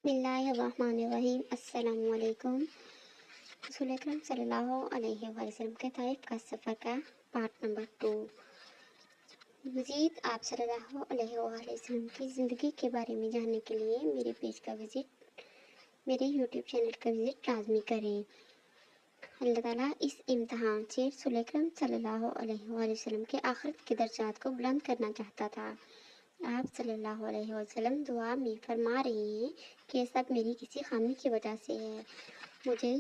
बिस्मिल्लाहिर्रहमानिर्रहीम। अस्सलाम वालेकुम। रसूल अकरम सल्लल्लाहु अलैहि वसल्लम के ताइफ का सफ़र का पार्ट नंबर 2। मज़ीद आप सल्लल्लाहु अलैहि वसल्लम की ज़िंदगी के बारे में जानने के लिए मेरे पेज का विज़िट, मेरे यूट्यूब चैनल का विज़िट लाजमी करें। अल्लाह ताला इस इम्तहान से रसूल अकरम सल्लल्लाहु अलैहि वसल्लम के आखिरत के दर्जात को बुलंद करना चाहता था। आप सल्लल्लाहु अलैहि वसल्लम दुआ में फरमा रहे हैं कि सब मेरी किसी खामी की वजह से है, मुझे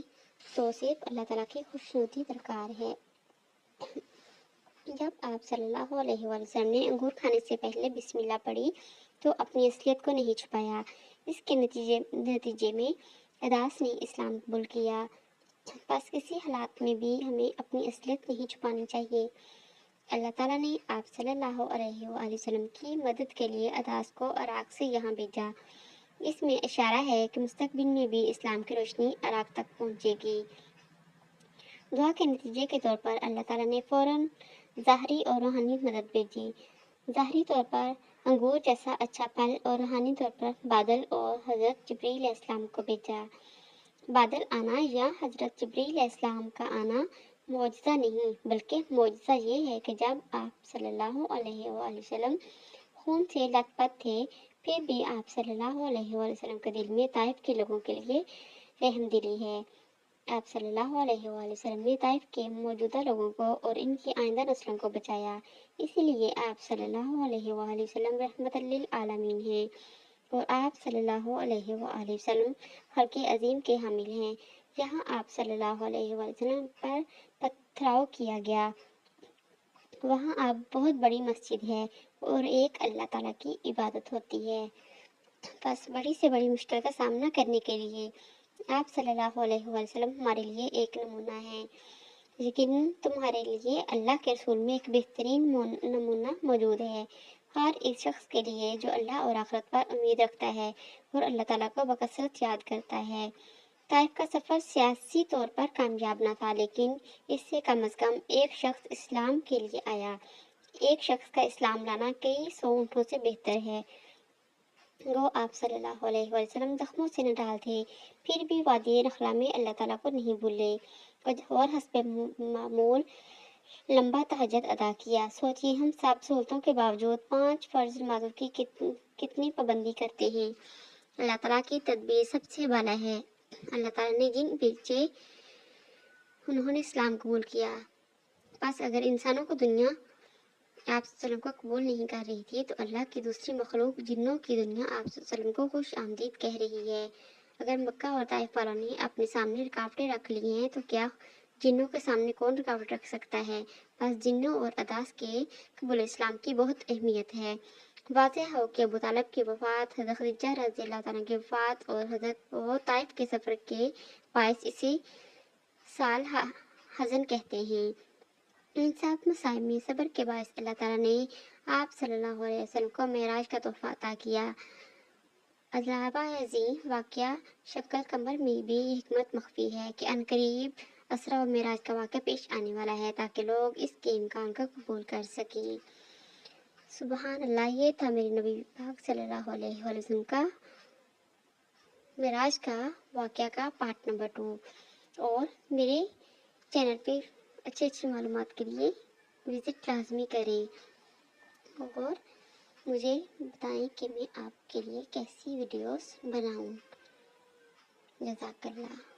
तो सिर्फ अल्लाह ताला की खुशनुदी दरकार है। जब आप सल्लल्लाहु अलैहि वसल्लम ने अंगूर खाने से पहले बिस्मिल्लाह पढ़ी तो अपनी असलियत को नहीं छुपाया। इसके नतीजे में अदास ने इस्लाम कबूल किया। बस किसी हालात में भी हमें अपनी असलियत नहीं छुपानी चाहिए। अल्लाह ताला ने आप सल्लल्लाहु अलैहि वसल्लम की मदद के लिए अदास को इराक से यहाँ भेजा। इसमें इशारा है कि मुस्तकबिल में भी इस्लाम की रोशनी इराक तक पहुँचेगी। दुआ के नतीजे के तौर पर अल्लाह ताला ने फ़ौरन ज़ाहरी और रूहानी मदद भेजी। ज़ाहरी तौर पर अंगूर जैसा अच्छा फल और रूहानी तौर पर बादल और हज़रत जिब्रील अलैहिस्सलाम को भेजा। बादल आना या हज़रत जिब्रील अलैहिस्सलाम का आना मौजज़ा नहीं बल्कि मौजज़ा ये है कि जब आप सल्लल्लाहु अलैहि वसल्लम खून से लथपथ थे फिर भी आप सल्लल्लाहु अलैहि वसल्लम के दिल में ताइफ के लोगों के लिए रहमदिली है। आप सल्लल्लाहु अलैहि वसल्लम ने ताइफ के मौजूदा लोगों को और इनकी आइंदा नस्लों को बचाया। इसीलिए आप सल्लल्लाहु अलैहि वसल्लम रहमतुल लिल आलमीन हैं और आप सल्लल्लाहु अलैहि वसल्लम खल्क़े अज़ीम के हामिल हैं। यहाँ आप सल्लल्लाहु अलैहि वसल्लम पर पथराव किया गया, वहाँ आप बहुत बड़ी मस्जिद है और एक अल्लाह ताला की इबादत होती है। बस बड़ी से बड़ी मुश्किल का सामना करने के लिए आप सल्लल्लाहु अलैहि वसल्लम हमारे लिए एक नमूना है। लेकिन तुम्हारे लिए अल्लाह के रसूल में एक बेहतरीन नमूना मौजूद है, हर एक शख्स के लिए जो अल्लाह और आखिरत पर उम्मीद रखता है और अल्लाह ताला को बकसरत याद करता है। ताइफ का सफ़र सियासी तौर पर कामयाब न था, लेकिन इससे कम से कम एक शख्स इस्लाम के लिए आया। एक शख्स का इस्लाम लाना कई सौ ऊँटों से बेहतर है। वो आप सल्लल्लाहु अलैहि वसल्लम जख्मों से नडाल थे, फिर भी वादी नखला में अल्लाह ताला को नहीं भूले और हस्बे मामूल लंबा तहज्जुद अदा किया। सोचिए हम सब सहूलतों के बावजूद 5 फर्ज नमाजों की कितनी पाबंदी करते हैं। अल्लाह ताला की तदबीर सबसे बाला है। अल्लाह ताला ने जिन भेजे उन्होंने इस्लाम कबूल किया। बस अगर इंसानों को दुनिया आप सल्लम को कबूल नहीं कर रही थी तो अल्लाह की दूसरी मखलूक जिन्नों की दुनिया आप सल्लम को खुश आमदीद कह रही है। अगर मक्का और ताइफ वालों ने अपने सामने रुकावटें रख ली हैं तो क्या जिन्नों के सामने कौन रुकावट रख सकता है। बस जिन्नों और अदास के कबूल इस्लाम की बहुत अहमियत है। वाज़ेह हो कि अबू तालिब की वफ़ात, हज़रत खदीजा रज़ियल्लाहु तआला की वफ़ात और हज़रत ताइफ के सफ़र के बायस इसे साल हज़न कहते हैं। इन सब मसाइब में सब्र के बायस अल्लाह ताला ने आप सल्लल्लाहु अलैहि वसल्लम को मेराज का तोहफा अता किया। अज़ाबा अज़ीम वाक़या शक्ल कमर में भी हिकमत मख्फी है कि अनकरीब असरा और मेराज का वाक़या पेश आने वाला है ताकि लोग इसके इम्कान को कबूल कर सकें। सुबहान अल्लाह, ये था मेरे नबी पाक सल्लल्लाहु अलैहि वसल्लम का मेराज का वाक़या का पार्ट नंबर 2। और मेरे चैनल पे अच्छी मालूमात के लिए विज़िट लाजमी करें और मुझे बताएं कि मैं आपके लिए कैसी वीडियोस बनाऊं। जज़ाकल्लाह।